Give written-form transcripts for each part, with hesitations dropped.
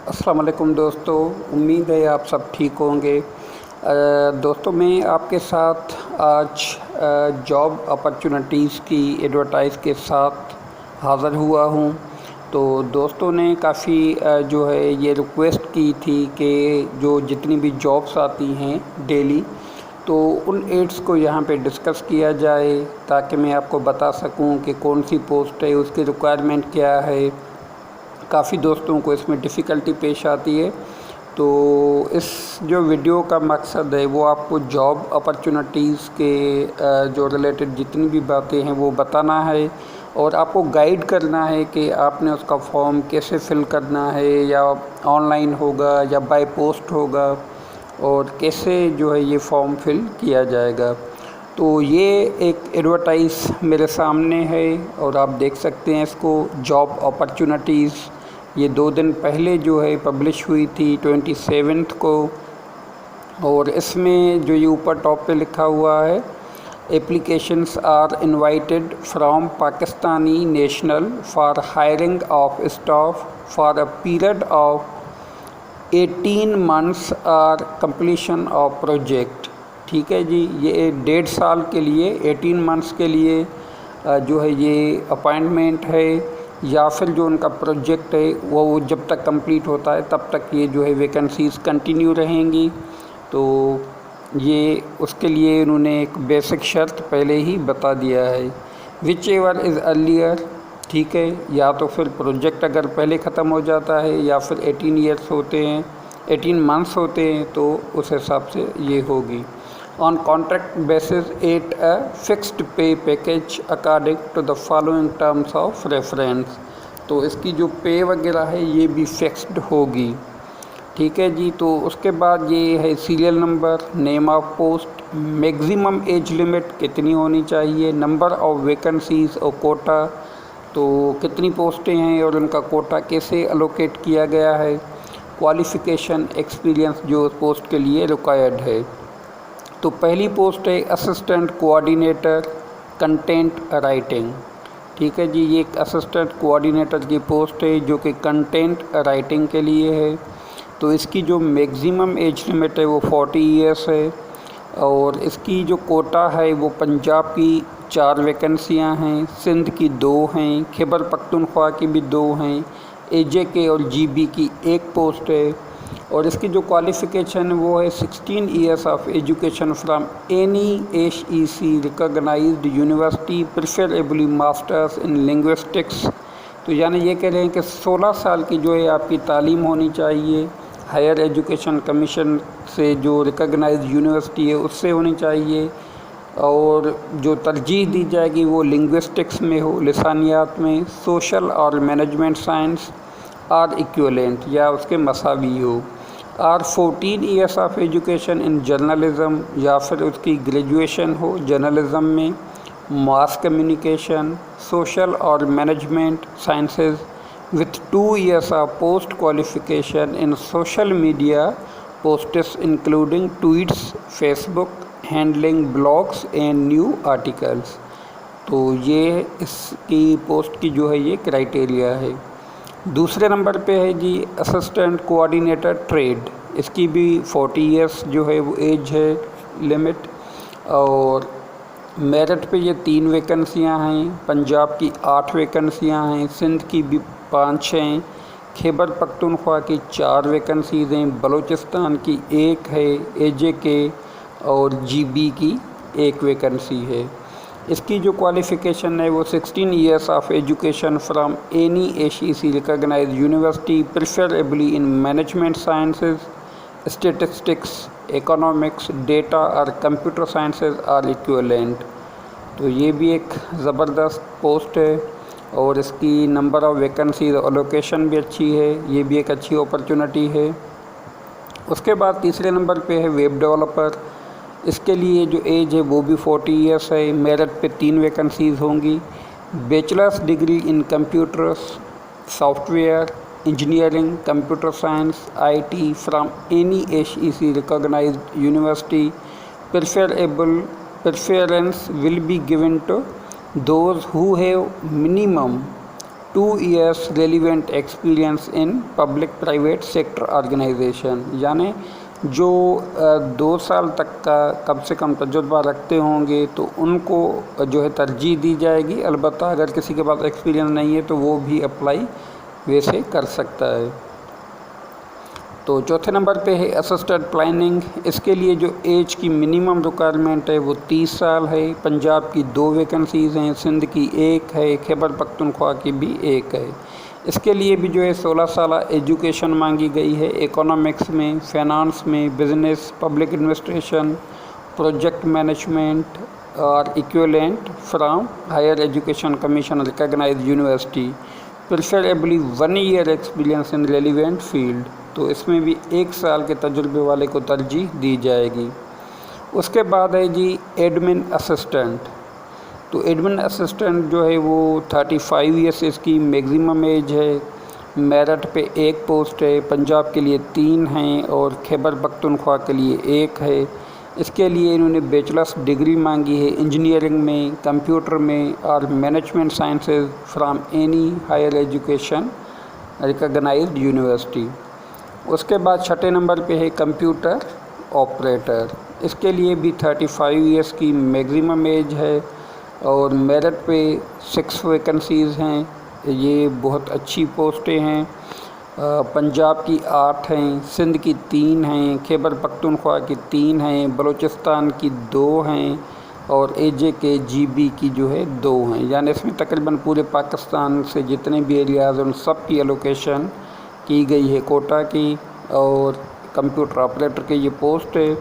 अस्सलाम वालेकुम दोस्तों, उम्मीद है आप सब ठीक होंगे। दोस्तों, मैं आपके साथ आज जॉब अपॉर्चुनिटीज़ की एडवर्टाइज़ के साथ हाज़िर हुआ हूँ। तो दोस्तों ने काफ़ी जो है ये रिक्वेस्ट की थी कि जो जितनी भी जॉब्स आती हैं डेली, तो उन एड्स को यहाँ पे डिस्कस किया जाए ताकि मैं आपको बता सकूँ कि कौन सी पोस्ट है, उसकी रिक्वायरमेंट क्या है। काफ़ी दोस्तों को इसमें डिफ़िकल्टी पेश आती है। तो इस जो वीडियो का मकसद है वो आपको जॉब अपॉर्चुनिटीज़ के जो रिलेटेड जितनी भी बातें हैं वो बताना है और आपको गाइड करना है कि आपने उसका फॉर्म कैसे फ़िल करना है, या ऑनलाइन होगा या बाय पोस्ट होगा, और कैसे जो है ये फॉर्म फिल किया जाएगा। तो ये एक एडवर्टाइज़ मेरे सामने है और आप देख सकते हैं इसको, जॉब अपॉर्चुनिटीज़। ये 2 दिन पहले जो है पब्लिश हुई थी 27 को, और इसमें जो ये ऊपर टॉप पे लिखा हुआ है, applications are invited from Pakistani national for hiring of staff for a period of 18 months or completion of project. ठीक है जी, ये 1.5 साल के लिए, 18 मंथ्स के लिए जो है ये अपॉइंटमेंट है, या फिर जो उनका प्रोजेक्ट है वो जब तक कंप्लीट होता है तब तक ये जो है वैकेंसीज़ कंटिन्यू रहेंगी। तो ये उसके लिए उन्होंने एक बेसिक शर्त पहले ही बता दिया है, विच एवर इज़ अर्लियर। ठीक है, या तो फिर प्रोजेक्ट अगर पहले ख़त्म हो जाता है या फिर 18 ईयर्स होते हैं, 18 मंथ्स होते हैं, तो उस हिसाब से ये होगी। On contract basis at a fixed pay package according to the following terms of reference. तो इसकी जो पे वगैरह है ये भी फिक्स्ड होगी। ठीक है जी। तो उसके बाद ये है serial number, name of post, maximum age limit कितनी होनी चाहिए, नंबर ऑफ वैकेंसीज़ और कोटा, तो कितनी पोस्टें हैं और उनका कोटा कैसे अलोकेट किया गया है, क्वालिफ़िकेशन, एक्सपीरियंस जो पोस्ट के लिए रिक्वायर्ड है। तो पहली पोस्ट है असिस्टेंट कोऑर्डिनेटर कंटेंट राइटिंग। ठीक है जी, ये एक असिस्टेंट कोऑर्डिनेटर की पोस्ट है जो कि कंटेंट राइटिंग के लिए है। तो इसकी जो मैक्सिमम एज लिमिट है वो 40 ईयर्स है, और इसकी जो कोटा है वो पंजाब की 4 वैकेंसियाँ हैं, सिंध की 2 हैं, खैबर पख्तूनख्वा की भी 2 हैं, AJK और GB की 1 पोस्ट है। और इसकी जो क्वालिफ़िकेशन वो है 16 years of education from any HEC recognised university, preferably masters in linguistics. तो यानी ये कह रहे हैं कि 16 साल की जो है आपकी तालीम होनी चाहिए, हायर एजुकेशन कमीशन से जो रिकॉग्नाइज्ड यूनिवर्सिटी है उससे होनी चाहिए, और जो तरजीह दी जाएगी वो लिंग्विस्टिक्स में हो, लिसानियात में, सोशल और मैनेजमेंट साइंस आर इक्विवेलेंट या उसके मसावी हो, or 14 years of education in journalism, या फिर उसकी ग्रेजुएशन हो जर्नलिज़म में, मास कम्युनिकेशन, सोशल और management sciences with 2 years of post qualification in social media posts including tweets, Facebook, handling blogs and new articles. तो ये इसकी पोस्ट की जो है ये क्राइटेरिया है। दूसरे नंबर पे है जी असिस्टेंट कोऑर्डिनेटर ट्रेड। इसकी भी 40 ईयर्स जो है वो एज है लिमिट, और मेरिट पे ये 3 वैकेंसियाँ हैं, पंजाब की 8 वैकेंसियाँ हैं, सिंध की भी 5 हैं, खैबर पख्तूनख्वा की 4 वैकेंसीज़ हैं, बलूचिस्तान की 1 है, AJK और GB की 1 वैकेंसी है। इसकी जो क्वालिफ़िकेशन है वो 16 years of education from any HEC recognised university, preferably in management sciences, statistics, economics, data और कंप्यूटर साइंसेज आर इक्विवेलेंट। तो ये भी एक ज़बरदस्त पोस्ट है, और इसकी नंबर ऑफ़ वैकेंसीज और लोकेशन भी अच्छी है, ये भी एक अच्छी अपॉर्चुनिटी है। उसके बाद तीसरे नंबर पे है वेब डेवलपर। इसके लिए जो एज है वो भी 40 ईयर्स है, मेरिट पे 3 वैकेंसीज़ होंगी, bachelors degree in computers, software engineering, computer science, IT from any HEC recognised university, preference will be given to those who have minimum 2 years relevant experience in public private sector organization, यानी जो 2 साल तक का कम से कम तजुर्बा रखते होंगे तो उनको जो है तरजीह दी जाएगी। अलबत्ता अगर किसी के पास एक्सपीरियंस नहीं है तो वो भी अप्लाई वैसे कर सकता है। तो चौथे नंबर पे है असिस्टेंट प्लानिंग। इसके लिए जो एज की मिनिमम रिक्वायरमेंट है वो 30 साल है। पंजाब की 2 वैकेंसीज़ हैं, सिंध की 1 है, खैबर पख्तूनख्वा की भी 1 है। इसके लिए भी जो है 16 साल एजुकेशन मांगी गई है, इकोनॉमिक्स में, फाइनेंस में, business, public administration, project management और equivalent from higher education commission recognised university, preferably 1 year experience in relevant field. तो इसमें भी 1 साल के तजुर्बे वाले को तरजीह दी जाएगी। उसके बाद है जी एडमिन असिस्टेंट। तो एडमिन असिस्टेंट जो है वो 35 ईयर्स इसकी मैक्सिमम एज है। मेरिट पे 1 पोस्ट है, पंजाब के लिए 3 हैं और खैबर पख्तूनख्वा के लिए 1 है। इसके लिए इन्होंने बैचलर्स डिग्री मांगी है इंजीनियरिंग में, कंप्यूटर में और management sciences from any higher education recognised university. उसके बाद छठे नंबर पे है कंप्यूटर ऑपरेटर। इसके लिए भी 35 ईयर्स की मैक्सिमम एज है और मेरिट पे 6 वैकेंसीज़ हैं। ये बहुत अच्छी पोस्टें हैं। पंजाब की 8 हैं, सिंध की 3 हैं, खैबर पख्तूनख्वा की 3 हैं, बलूचिस्तान की 2 हैं और AJK GB की जो है 2 हैं। यानी इसमें तकरीबन पूरे पाकिस्तान से जितने भी एरियाज़ हैं उन सब की एलोकेशन की गई है कोटा की। और कंप्यूटर ऑपरेटर के ये पोस्ट है।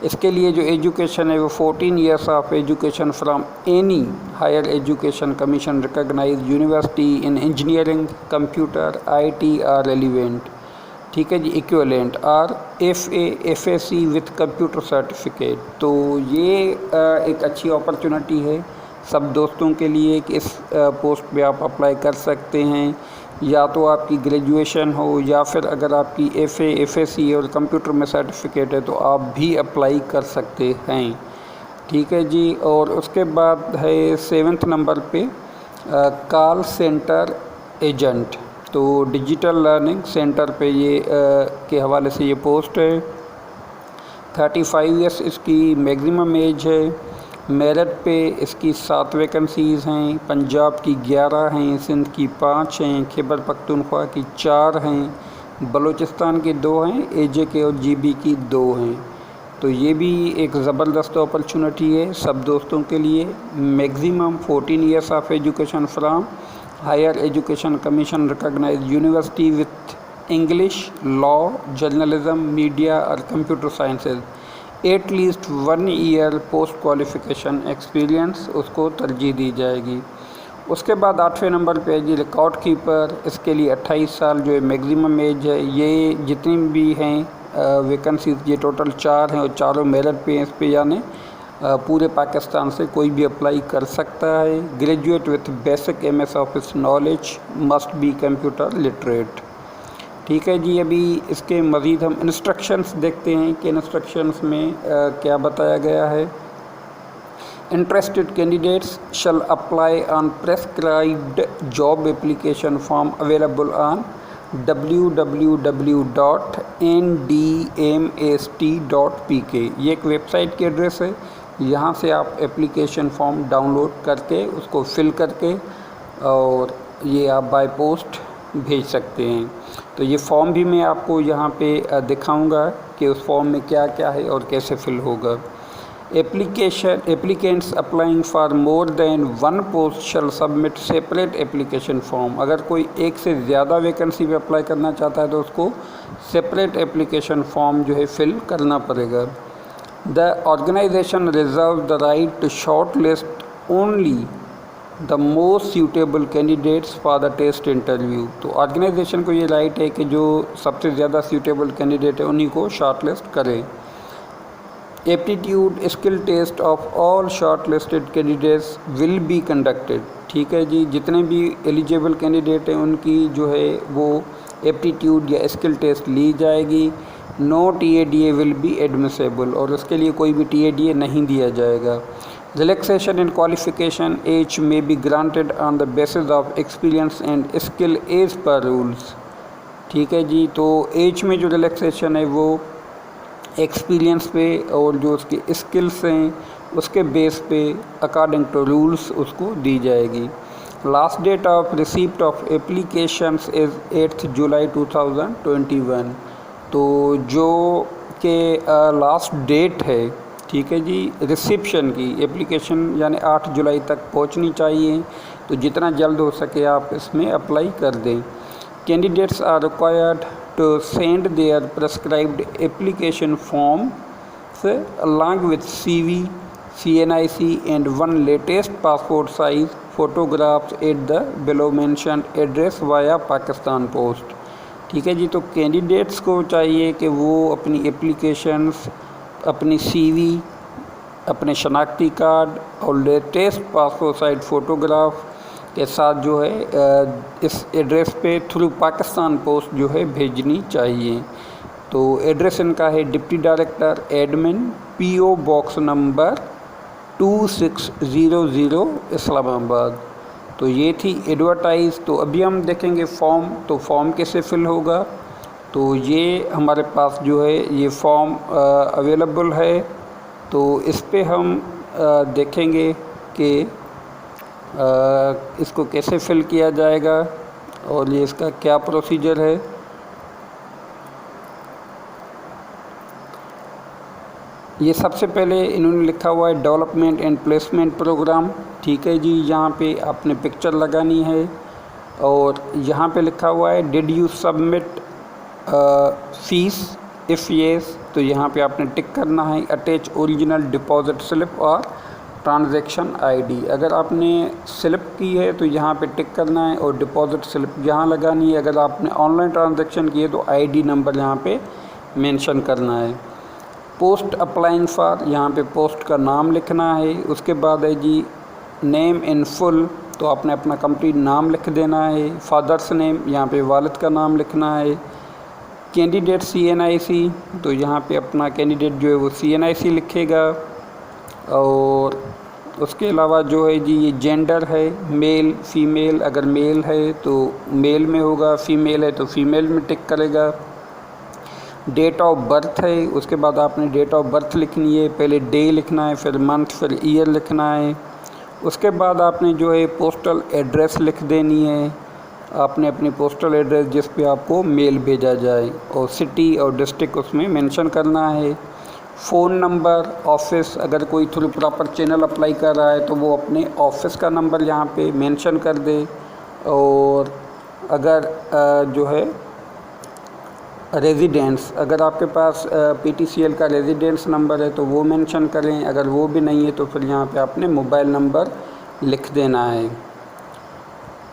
इसके लिए जो एजुकेशन है वो 14 years of education from any higher education commission recognised university in engineering, computer, IT और रेलिवेंट, ठीक है जी, इक्विवेलेंट और FA FSC with computer certificate. तो ये एक अच्छी अपॉर्चुनिटी है सब दोस्तों के लिए कि इस पोस्ट पे आप अप्लाई कर सकते हैं। या तो आपकी ग्रेजुएशन हो या फिर अगर आपकी FA FSC और कंप्यूटर में सर्टिफिकेट है तो आप भी अप्लाई कर सकते हैं, ठीक है जी। और उसके बाद है 7th नंबर पे कॉल सेंटर एजेंट। तो डिजिटल लर्निंग सेंटर पे ये के हवाले से ये पोस्ट है। 35 ईयर्स इसकी मैक्सिमम एज है। मेरिट पे इसकी 7 वैकेंसीज़ हैं। पंजाब की 11 हैं, सिंध की 5 हैं, खैबर पख्तूनख्वा की 4 हैं, बलूचिस्तान की 2 हैं, AJK और GB की 2 हैं। तो ये भी एक ज़बरदस्त अपॉर्चुनिटी है सब दोस्तों के लिए। Maximum 14 years of education from higher education commission recognised university with English, law, journalism, media और computer sciences, at least 1 year post qualification experience उसको तरजीह दी जाएगी। उसके बाद 8वें नंबर पे है जी रिकॉर्ड कीपर। इसके लिए 28 साल जो है मैक्सिमम एज है। ये जितनी भी हैं वैकेंसीज ये टोटल 4 हैं और चारों मेरिट पे हैं इस पे, यानी पूरे पाकिस्तान से कोई भी अप्लाई कर सकता है। Graduate with basic MS office knowledge, must be computer literate, ठीक है जी। अभी इसके मज़ीद हम इंस्ट्रक्शंस देखते हैं कि इंस्ट्रक्शंस में क्या बताया गया है। Interested candidates shall apply on prescribed job application form available on www.ndmast.pk। ये एक वेबसाइट की एड्रेस है। यहाँ से आप एप्लीकेशन फॉर्म डाउनलोड करके उसको फिल करके और ये आप बाय पोस्ट भेज सकते हैं। तो ये फॉर्म भी मैं आपको यहाँ पे दिखाऊंगा कि उस फॉर्म में क्या क्या है और कैसे फिल होगा। Applicants applying for more than 1 post shall submit separate application form. अगर कोई एक से ज़्यादा वैकेंसी पे अप्लाई करना चाहता है तो उसको सेपरेट एप्लीकेशन फॉर्म जो है फिल करना पड़ेगा। The organisation reserve the right to short list only the most suitable candidates for the test interview. तो ऑर्गेनाइजेशन को ये राइट है कि जो सबसे ज़्यादा सूटेबल कैंडिडेट है उन्हीं को शॉर्ट लिस्ट करें। Aptitude skill test of all short listed candidates will be conducted, ठीक है जी। जितने भी एलिजिबल कैंडिडेट हैं उनकी जो है वो एप्टीट्यूड या स्किल टेस्ट ली जाएगी। No TADA will be admissible, और उसके लिए कोई भी TADA नहीं दिया जाएगा। Relaxation in qualification age may be granted on the basis of experience and skill as per rules। ठीक है जी, तो एज में जो रिलैक्सेशन है वो एक्सपीरियंस पे और जो उसके स्किल्स हैं उसके बेस पे अकॉर्डिंग टू रूल्स उसको दी जाएगी। Last date of receipt of applications is 8 July 2021। तो जो के लास्ट डेट है, ठीक है जी, रिसिप्शन की एप्लीकेशन यानी 8 जुलाई तक पहुंचनी चाहिए। तो जितना जल्द हो सके आप इसमें अप्लाई कर दें। Candidates are required to send their prescribed application forms along with CV, CNIC and one latest passport size photographs at the below mentioned address via Pakistan Post। ठीक है जी, तो कैंडिडेट्स को चाहिए कि वो अपनी एप्लीकेशंस, अपनी CV, अपने शनाख्ती कार्ड और लेटेस्ट पासपोर्ट साइज फ़ोटोग्राफ के साथ जो है इस एड्रेस पे थ्रू पाकिस्तान पोस्ट जो है भेजनी चाहिए। तो एड्रेस इनका है deputy director admin, PO box number 2600 Islamabad. तो ये थी एडवर्टाइज़। तो अभी हम देखेंगे फॉर्म। तो फॉर्म कैसे फिल होगा, तो ये हमारे पास जो है ये फॉर्म अवेलेबल है। तो इस पे हम देखेंगे कि इसको कैसे फिल किया जाएगा और ये इसका क्या प्रोसीजर है। ये सबसे पहले इन्होंने लिखा हुआ है डेवलपमेंट एंड प्लेसमेंट प्रोग्राम। ठीक है जी, यहाँ पे आपने पिक्चर लगानी है और यहाँ पे लिखा हुआ है did you submit fees, if yes तो यहाँ पे आपने टिक करना है। अटैच ओरिजिनल डिपॉजिट स्लिप और ट्रांजैक्शन आईडी, अगर आपने स्लिप की है तो यहाँ पे टिक करना है और डिपॉजिट स्लिप यहाँ लगानी है। अगर आपने ऑनलाइन ट्रांजैक्शन की है तो आईडी नंबर यहाँ पे मेंशन करना है। पोस्ट अप्लाइंग फॉर, यहाँ पे पोस्ट का नाम लिखना है। उसके बाद है जी नेम इन फुल, तो आपने अपना कंप्लीट नाम लिख देना है। फादर्स नेम, यहाँ पे वालिद का नाम लिखना है। कैंडिडेट CNIC, तो यहाँ पे अपना कैंडिडेट जो है वो CNIC लिखेगा। और उसके अलावा जो है जी ये जेंडर है, मेल फीमेल, अगर मेल है तो मेल में होगा, फीमेल है तो फीमेल में टिक करेगा। डेट ऑफ बर्थ है, उसके बाद आपने डेट ऑफ बर्थ लिखनी है। पहले डे लिखना है, फिर मंथ, फिर ईयर लिखना है। उसके बाद आपने जो है पोस्टल एड्रेस लिख देनी है। आपने अपनी पोस्टल एड्रेस जिस पे आपको मेल भेजा जाए और सिटी और डिस्ट्रिक्ट उसमें मेंशन करना है। फ़ोन नंबर, ऑफ़िस, अगर कोई थ्रू प्रॉपर चैनल अप्लाई कर रहा है तो वो अपने ऑफ़िस का नंबर यहाँ पे मेंशन कर दे। और अगर जो है रेजिडेंस, अगर आपके पास PTCL का रेजिडेंस नंबर है तो वो मेंशन करें। अगर वो भी नहीं है तो फिर यहाँ पे आपने मोबाइल नंबर लिख देना है।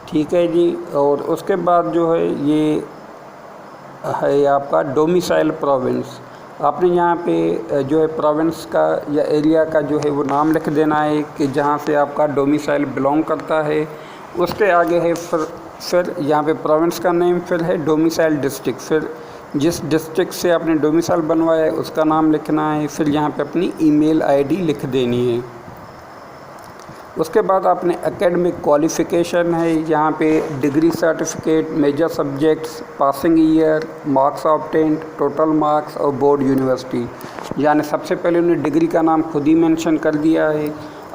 ठीक है जी, और उसके बाद जो है ये है आपका डोमिसाइल प्रोविंस। आपने यहाँ पे जो है प्रोविंस का या एरिया का जो है वो नाम लिख देना है कि जहाँ से आपका डोमिसाइल बिलोंग करता है। उसके आगे है फिर यहाँ पे प्रोविंस का नेम, फिर है डोमिसाइल डिस्ट्रिक्ट, फिर जिस डिस्ट्रिक्ट से आपने डोमिसाइल बनवाया है उसका नाम लिखना है। फिर यहाँ पे अपनी ईमेल आईडी लिख देनी है। उसके बाद आपने एकेडमिक क्वालिफ़िकेशन है, यहाँ पे degree certificate, major subjects, passing year, marks obtained, total marks और बोर्ड यूनिवर्सिटी। यानी सबसे पहले उन्होंने डिग्री का नाम खुद ही मेंशन कर दिया है।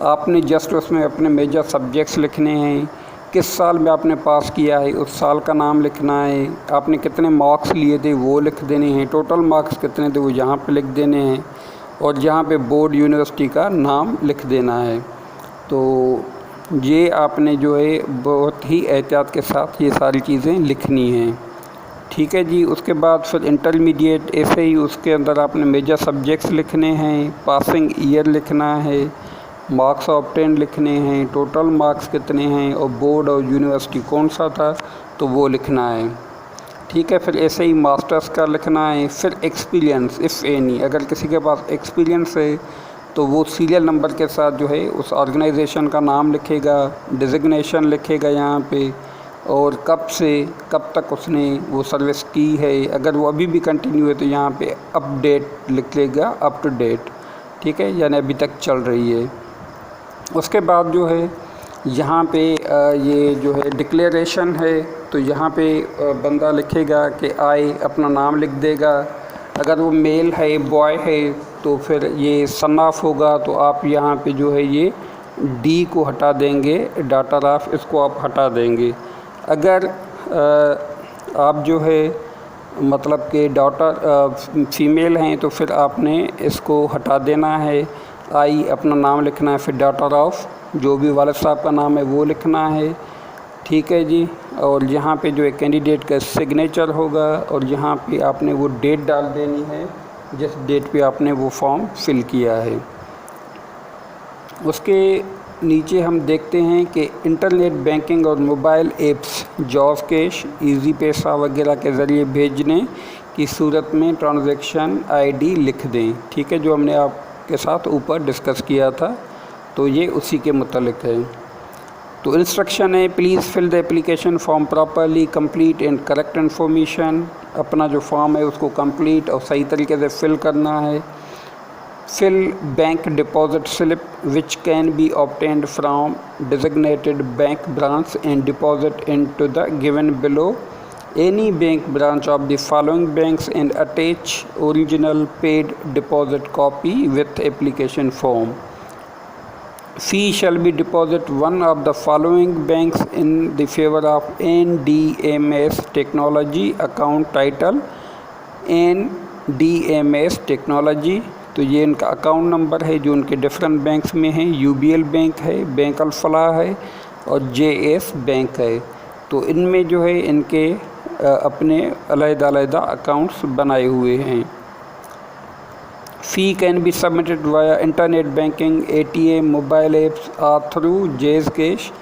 आपने जस्ट उसमें अपने मेजर सब्जेक्ट्स लिखने हैं, किस साल में आपने पास किया है उस साल का नाम लिखना है, आपने कितने मार्क्स लिए थे वो लिख देने हैं, टोटल मार्क्स कितने थे वो यहाँ पर लिख देने हैं और यहाँ पर बोर्ड यूनिवर्सिटी का नाम लिख देना है। तो ये आपने जो है बहुत ही एहतियात के साथ ये सारी चीज़ें लिखनी हैं। ठीक है जी, उसके बाद फिर इंटरमीडिएट ऐसे ही उसके अंदर आपने मेजर सब्जेक्ट्स लिखने हैं, पासिंग ईयर लिखना है, मार्क्स ऑब्टेन्ड लिखने हैं, टोटल मार्क्स कितने हैं और बोर्ड और यूनिवर्सिटी कौन सा था तो वो लिखना है। ठीक है, फिर ऐसे ही मास्टर्स का लिखना है। फिर एक्सपीरियंस इफ़ एनी, अगर किसी के पास एक्सपीरियंस है तो वो सीरियल नंबर के साथ जो है उस ऑर्गेनाइजेशन का नाम लिखेगा, डिजिग्नेशन लिखेगा यहाँ पे और कब से कब तक उसने वो सर्विस की है। अगर वो अभी भी कंटिन्यू है तो यहाँ पे अपडेट लिख लेगा, अप टू डेट। ठीक है, यानी अभी तक चल रही है। उसके बाद जो है यहाँ पे ये जो है डिक्लेरेशन है, तो यहाँ पे बंदा लिखेगा कि आई, अपना नाम लिख देगा। अगर वो मेल है, बॉय है, तो फिर ये सन ऑफ होगा, तो आप यहाँ पे जो है ये डी को हटा देंगे, डॉटर ऑफ इसको आप हटा देंगे। अगर आप जो है मतलब कि डॉटर फीमेल हैं तो फिर आपने इसको हटा देना है। आई अपना नाम लिखना है, फिर डॉटर ऑफ जो भी वालिद साहब का नाम है वो लिखना है। ठीक है जी। और यहाँ पे जो है कैंडिडेट का सिग्नेचर होगा और यहाँ पे आपने वो डेट डाल देनी है जिस डेट पे आपने वो फॉर्म फिल किया है। उसके नीचे हम देखते हैं कि इंटरनेट बैंकिंग और mobile apps job cash, easy पैसा वगैरह के ज़रिए भेजने की सूरत में ट्रांजैक्शन आईडी लिख दें। ठीक है, जो हमने आपके साथ ऊपर डिस्कस किया था, तो ये उसी के मुतालिक है। तो इंस्ट्रक्शन है, please fill the application form properly, complete and correct information. अपना जो फॉर्म है उसको कंप्लीट और सही तरीके से फिल करना है। Fill bank deposit slip which can be obtained from designated bank branch and deposit into the given below any bank branch of the following banks and attach original paid deposit copy with application form. Fee shall be deposited one of the following banks in the favor of NDMS Technology account title NDMS Technology। तो ये इनका account number है जो उनके different banks में है। UBL bank है, bank Al Falah है और जेएस बैंक है। तो इनमें जो है इनके अपने अलग-अलग अकाउंट्स बनाए हुए हैं। Fee can be submitted via internet banking, ATM, mobile apps और through JazzCash,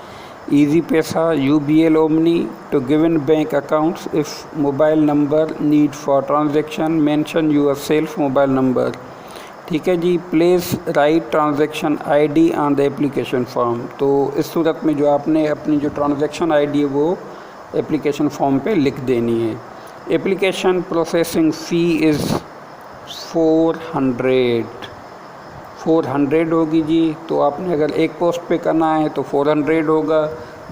Easypaisa, UBL Omni to given bank accounts. If mobile number need for transaction mention your self mobile number. ठीक है जी। Please write transaction ID on the application form. तो इस सूरत में जो आपने अपनी जो ट्रांजैक्शन आईडी है वो एप्लीकेशन फॉर्म पे लिख देनी है। एप्लीकेशन प्रोसेसिंग फ़ी इज़ 400 होगी जी। तो आपने अगर एक पोस्ट पे करना है तो 400 होगा,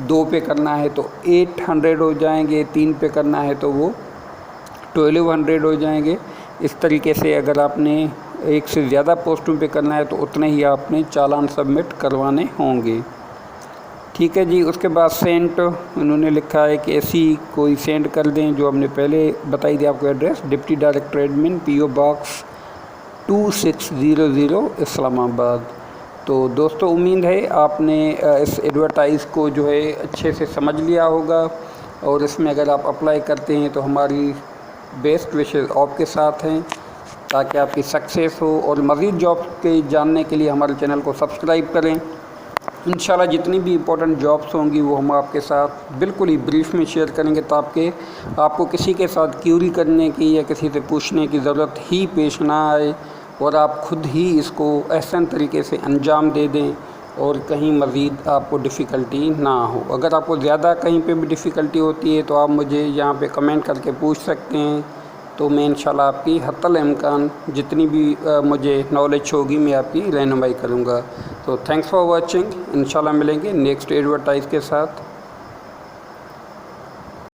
2 पे करना है तो 800 हो जाएंगे, 3 पे करना है तो वो 1200 हो जाएंगे। इस तरीके से अगर आपने एक से ज़्यादा पोस्टों पे करना है तो उतने ही आपने चालान सबमिट करवाने होंगे। ठीक है जी। उसके बाद सेंट उन्होंने लिखा है कि ऐसी कोई सेंड कर दें जो हमने पहले बताई थी आपको address, deputy director admin, PO box 2600 Islamabad. तो दोस्तों उम्मीद है आपने इस एडवर्टाइज़ को जो है अच्छे से समझ लिया होगा और इसमें अगर आप अप्लाई करते हैं तो हमारी बेस्ट विशेज़ आपके साथ हैं ताकि आपकी सक्सेस हो। और मज़ीद जॉब के जानने के लिए हमारे चैनल को सब्सक्राइब करें। इंशाल्लाह जितनी भी इम्पोर्टेंट जॉब्स होंगी वो हम आपके साथ बिल्कुल ही ब्रीफ में शेयर करेंगे ताकि आपको किसी के साथ क्यूरी करने की या किसी से पूछने की ज़रूरत ही पेश ना आए और आप खुद ही इसको एहसन तरीके से अंजाम दे दें और कहीं मज़ीद आपको डिफ़िकल्टी ना हो। अगर आपको ज़्यादा कहीं पे भी डिफ़िकल्टी होती है तो आप मुझे यहाँ पे कमेंट करके पूछ सकते हैं, तो मैं इंशाल्लाह आपकी हत्तल इम्कान जितनी भी मुझे नॉलेज होगी मैं आपकी रहनुमाई करूँगा। तो थैंक्स फॉर वॉचिंग। इंशाल्लाह मिलेंगे नेक्स्ट एडवर्टाइज़ के साथ।